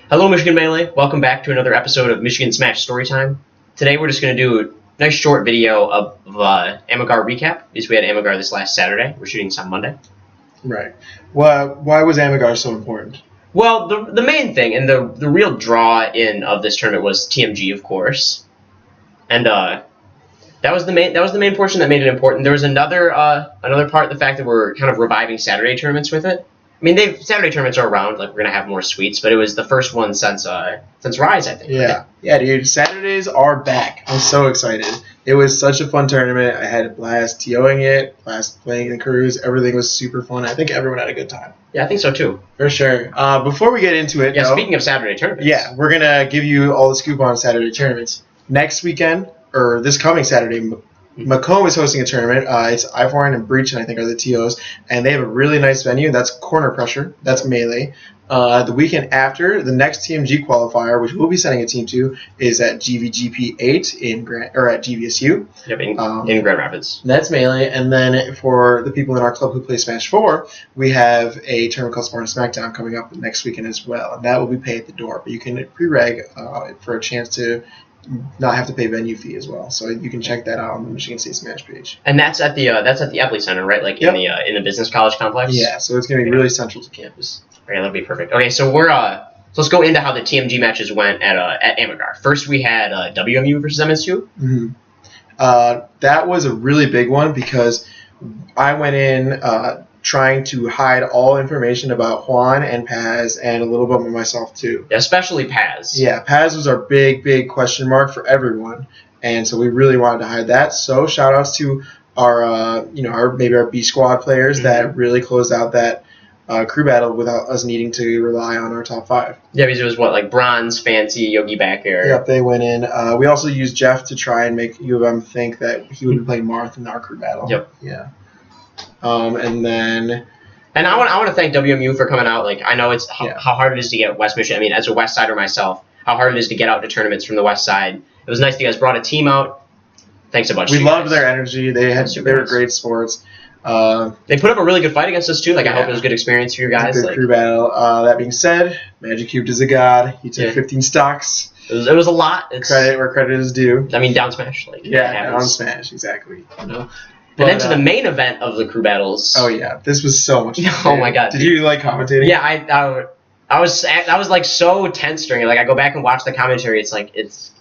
Hello, Michigan Melee. Welcome back to another episode of Michigan Smash Storytime. Today we're just going to do a nice short video of AMEGAR recap, because we had AMEGAR this last Saturday. We're shooting this on Monday. Right. Why was AMEGAR so important? Well, the main thing and the real draw-in of this tournament was TMG, of course. And that was the main portion that made it important. There was another part, the fact that we're kind of reviving Saturday tournaments with it. I mean, Saturday tournaments are around, like we're gonna have more suites, but it was the first one since Rise, I think. Yeah, right? yeah, dude. Saturdays are back. I'm so excited. It was such a fun tournament. I had a blast TOing it, blast playing the crews. Everything was super fun. I think everyone had a good time. Yeah, I think so too. For sure. Before we get into it, yeah. Speaking of Saturday tournaments, yeah, we're gonna give you all the scoop on Saturday tournaments next weekend or this coming Saturday. Macomb is hosting a tournament. It's I4N and Breach, and I think are the TOs, and they have a really nice venue. That's Corner Pressure. That's Melee. The weekend after, the next TMG qualifier, which we'll be sending a team to, is at GVGP 8 at GVSU. Yep, in Grand Rapids. That's Melee, and then for the people in our club who play Smash 4, we have a tournament called Spartan Smackdown coming up next weekend as well, and that will be paid at the door. But you can pre-reg for a chance to not have to pay venue fee as well, so you can check that out on the Michigan State Smash page. And that's at the Epley Center, right? Like in the business college complex. Yeah, so it's gonna be really central to campus. Right, that'll be perfect. Okay, so so let's go into how the TMG matches went at AMEGAR. First, we had WMU versus MSU. Mm-hmm. That was a really big one because I went in trying to hide all information about Juan and Paz and a little bit of myself too. Yeah, especially Paz. Yeah, Paz was our big question mark for everyone, and so we really wanted to hide that. So shout outs to our our B squad players that really closed out that crew battle without us needing to rely on our top 5. Yeah, because it was like Bronze, Fancy, Yogi back air. Yep, they went in. We also used Jeff to try and make U of M think that he would be playing Marth in our crew battle. Yep. Yeah. And I want to thank WMU for coming out. Like, I know it's how hard it is to get West Michigan. I mean, as a West Sider myself, how hard it is to get out to tournaments from the West Side. It was nice that you guys brought a team out. Thanks a bunch. We loved their energy. They were great sports. They put up a really good fight against us too. Like, I hope it was a good experience for you guys. Good crew battle. That being said, Magic Cubed is a god. He took 15 stocks. It was a lot. Credit where credit is due. I mean, down smash. Down smash, exactly. You know? And then to the main event of the crew battles. Oh yeah, this was so much fun. Oh my god! Did you like commentating? Yeah, I was like so tense during it. Like, I go back and watch the commentary.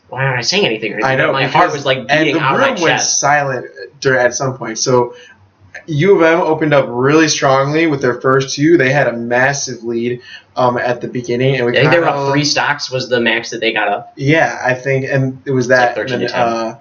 Why aren't I saying anything? Or anything? I know. My heart was like beating out of my chest. And the room went silent at some point. So U of M opened up really strongly with their first 2. They had a massive lead at the beginning, and I think they were up 3 stocks was the max that they got up. Yeah, I think, and it was that. Like 13 to 10.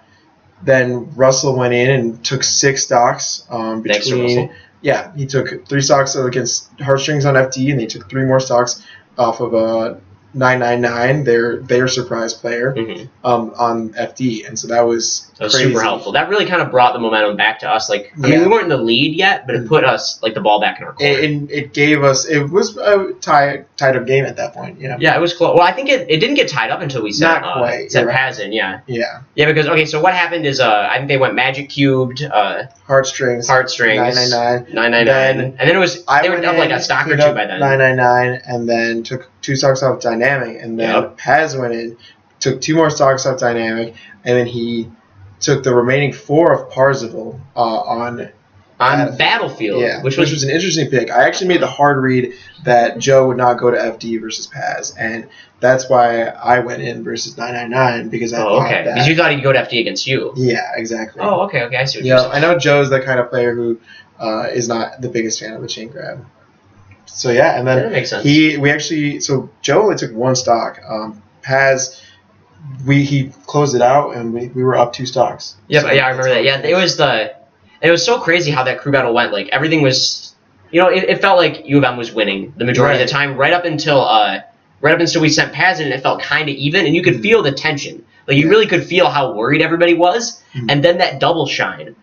Then Russell went in and took 6 stocks between. Thanks to Russell. Yeah, he took 3 stocks against Heartstrings on FD, and they took 3 more stocks off of 999, their surprise player, on FD, and so that was crazy. Super helpful. That really kind of brought the momentum back to us. Like, I mean, we weren't in the lead yet, but it put us the ball back in our court. And it gave us. It was a tied up game at that point. Yeah. Yeah, it was close. Well, I think it didn't get tied up until we set Paz in. Yeah. Yeah. Yeah, because so what happened is I think they went Magic Cubed, Heartstrings, 999, and then it was they were up like a stock or 2 by then. 999, and then took 2 stocks off Dynamic, and then Paz went in, took 2 more stocks off Dynamic, and then he took the remaining 4 of Parzival on Battlefield, which was an interesting pick. I actually made the hard read that Joe would not go to FD versus Paz, and that's why I went in versus 999 because I thought that. Because you thought he'd go to FD against you. Yeah, exactly. Oh, okay, I see what you're saying. I know Joe's the kind of player who is not the biggest fan of the chain grab. So yeah, and then that makes sense. Joe only took 1 stock. Paz, he closed it out, and we were up 2 stocks. Yeah, so I remember that. Yeah, it was so crazy how that crew battle went. Like, everything was, it felt like U of M was winning the majority of the time, right up until we sent Paz in, and it felt kind of even, and you could feel the tension. Like, you really could feel how worried everybody was, and then that double shine,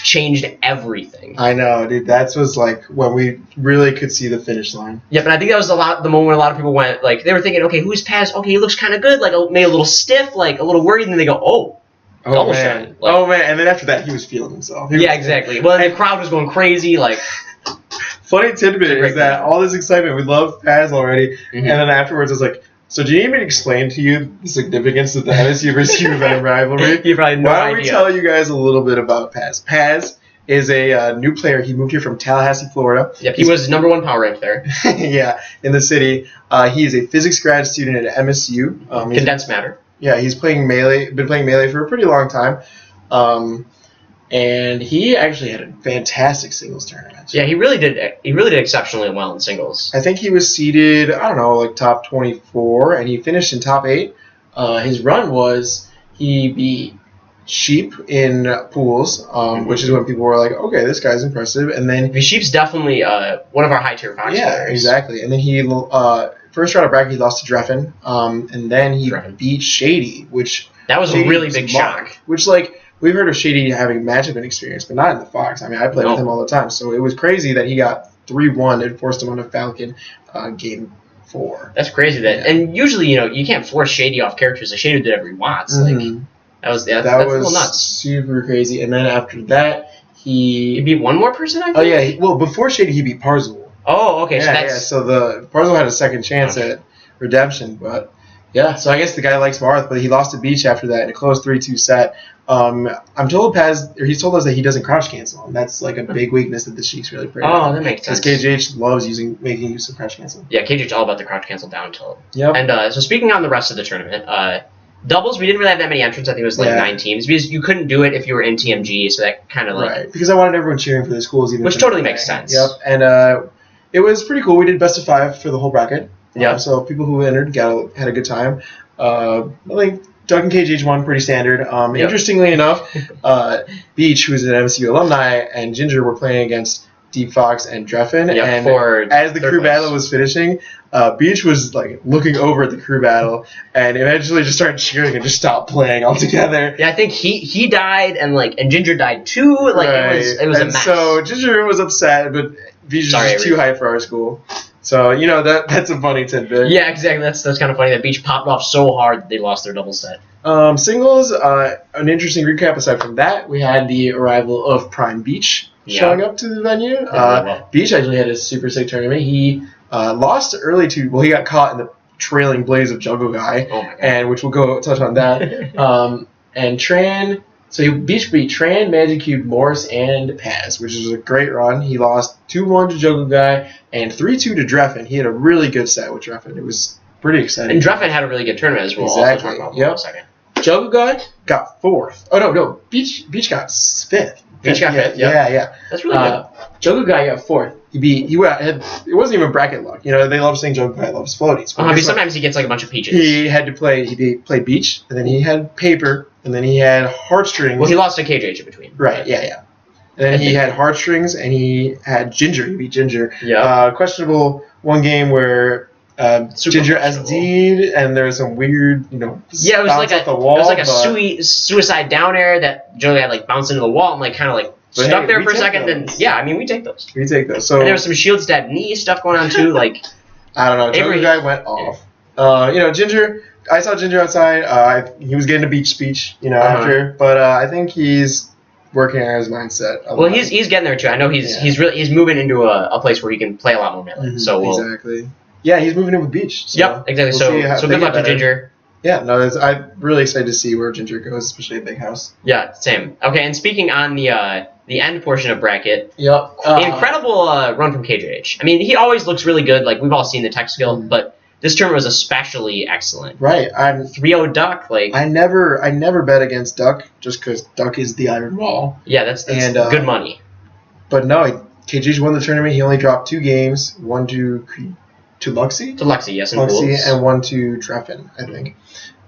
changed everything. I know, dude. That was, when we really could see the finish line. Yeah, but I think that was the moment when a lot of people went, they were thinking, okay, who's Paz? Okay, he looks kind of good, maybe a little stiff, a little worried, and then they go, double shine. And then after that, he was feeling himself. Exactly. Well, the crowd was going crazy, Funny tidbit is that all this excitement, we love Paz already, and then afterwards it's like, So do you need me to explain to you the significance of the MSU versus U of M rivalry? You probably have no Why don't we idea. tell you guys a little bit about Paz? Paz is a new player. He moved here from Tallahassee, Florida. Yep, he was #1 power ranked there. Yeah, in the city. He is a physics grad student at MSU. Condensed matter. Yeah, he's playing Melee. Been playing Melee for a pretty long time. And he actually had a fantastic singles tournament. Yeah, he really did. He really did exceptionally well in singles. I think he was seeded, I don't know, like top 24, and he finished in top 8. His run was he beat Sheep in pools, which is when people were like, okay, this guy's impressive. And then Sheep's definitely one of our high tier Fox yeah, players. exactly. And then he first round of bracket he lost to Dreffen, and then he beat Shady, which that was a really big shock. Which like. We've heard of Shady having matchup experience, but not in the Fox. I mean, I played with him all the time, so it was crazy that he got 3-1 and forced him on a Falcon game 4. That's crazy. And usually, you can't force Shady off characters. Like Shady did every wants. Like that was that's a little nuts. Super crazy. And then after that, he beat one more person. I think? Oh yeah. Well, before Shady, he beat Parzel. Oh, okay. Yeah, so the Parzel had a second chance at redemption, but. Yeah, so I guess the guy likes Marth, but he lost to Beach after that in a close 3-2 set. I'm told he's told us that he doesn't crouch cancel, and that's like a big weakness that the Sheiks really pray. Oh, that makes sense. Because KJH loves making use of crouch cancel. Yeah, KJH's all about the crouch cancel down tilt. Yep. And so speaking on the rest of the tournament, doubles, we didn't really have that many entrants. I think it was like 9 teams because you couldn't do it if you were in TMG, so that kind of like right. Because I wanted everyone cheering for the schools, even which totally makes sense. Yep, and it was pretty cool. We did best of 5 for the whole bracket. Yeah. So people who entered had a good time. I think Doug and KGH won pretty standard. Interestingly enough, Beach, who's an MSU alumni, and Ginger were playing against Deep Fox and Dreffen. Yep, and as the crew battle was finishing, Beach was like looking over at the crew battle and eventually just started cheering and just stopped playing altogether. Yeah, I think he died and Ginger died too. Like it was a mess. So Ginger was upset, but Beach was just too high for our school. So, that's a funny tidbit. Yeah, exactly. That's kind of funny that Beach popped off so hard that they lost their double set. Singles, an interesting recap aside from that, we had the arrival of Prime Beach showing up to the venue. Beach actually had a super sick tournament. He lost early he got caught in the trailing blaze of Jungle Guy, and which we'll go touch on that. And Tran... So Beach beat Tran, Magic Cube, Morris, and Paz, which was a great run. He lost 2-1 to Jungle Guy and 3-2 to Dreffen. He had a really good set with Dreffen. It was pretty exciting. And Dreffen had a really good tournament as well. Exactly. Also talk about in a second. Jungle Guy got 4th. Oh, no. Beach got 5th. Beach got 5th, yeah. That's really good. Jungle Guy got 4th. It wasn't even bracket luck. They love saying Jungle Guy loves floaties. Sometimes he gets a bunch of peaches. He had to played Beach, and then he had Paper, and then he had Heartstrings. Well, he lost to KJH in between. Right, yeah. And then he had Heartstrings, and he had Ginger. He beat Ginger. Yeah. Questionable one game where Ginger SD'd, and there was some weird, yeah, it was like a suicide down air that Joey had bounced into the wall and kind of stuck there for a second. Then we take those. We take those. So and there was some shield stab knee stuff going on too. I don't know. Jungle Guy went off. Ginger. I saw Ginger outside. He was getting a beach speech, after, but I think he's working on his mindset. Well, he's getting there too. I know he's moving into a place where he can play a lot more melee. Mm-hmm, so exactly. Yeah, he's moving in with Beach. So yep, exactly. So good luck to Ginger. Yeah, no, I'm really excited to see where Ginger goes, especially at Big House. Yeah, same. Okay, and speaking on the end portion of bracket, yep, incredible run from KJH. I mean, he always looks really good. We've all seen the tech skill, but this tournament was especially excellent. Right, I'm 3-0 Duck. I never bet against Duck just because Duck is the Iron Wall. Yeah, that's good money. But no, KJH won the tournament. He only dropped 2 games, one to Luxie? To Luxie, yes, in Luxie, pools. and one to Dreffen, I think.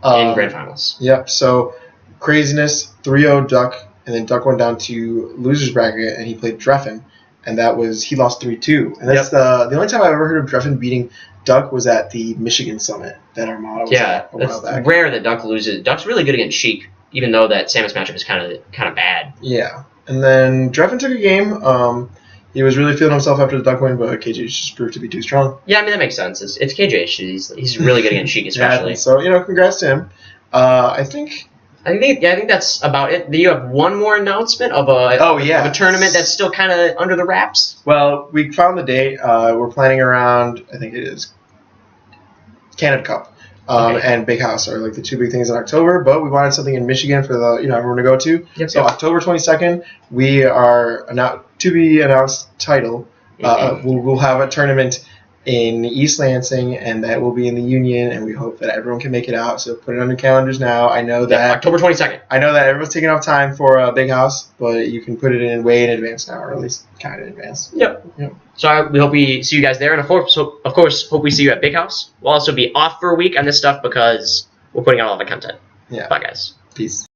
In grand finals. Yep, so craziness, 3-0 Duck, and then Duck went down to loser's bracket, and he played Dreffen, and he lost 3-2. And that's the only time I've ever heard of Dreffen beating Duck was at the Michigan Summit that Armada was at a while back. It's rare that Duck loses. Duck's really good against Sheik, even though that Samus matchup is kind of bad. Yeah, and then Dreffen took a game. He was really feeling himself after the Duck win, but KJH just proved to be too strong. Yeah, I mean, that makes sense. It's KJH. He's really good against Sheik, especially. Yeah, so, congrats to him. I think that's about it. You have one more announcement of a tournament that's still kind of under the wraps. Well, we found the date. We're planning around, I think it is Canada Cup. Okay. and Big House are like the two big things in October. But we wanted something in Michigan for the everyone to go to. Yep, So yep. October 22nd, we are to be announced title. We'll have a tournament in East Lansing, and that will be in the Union, and we hope that everyone can make it out. So put it on your calendars now. I know that October 22nd. I know that everyone's taking off time for a Big House, but you can put it in way in advance now, or at least kind of in advance. Yep. Yep. So we hope we see you guys there, and of course, hope we see you at Big House. We'll also be off for a week on this stuff because we're putting out all the content. Yeah. Bye, guys. Peace.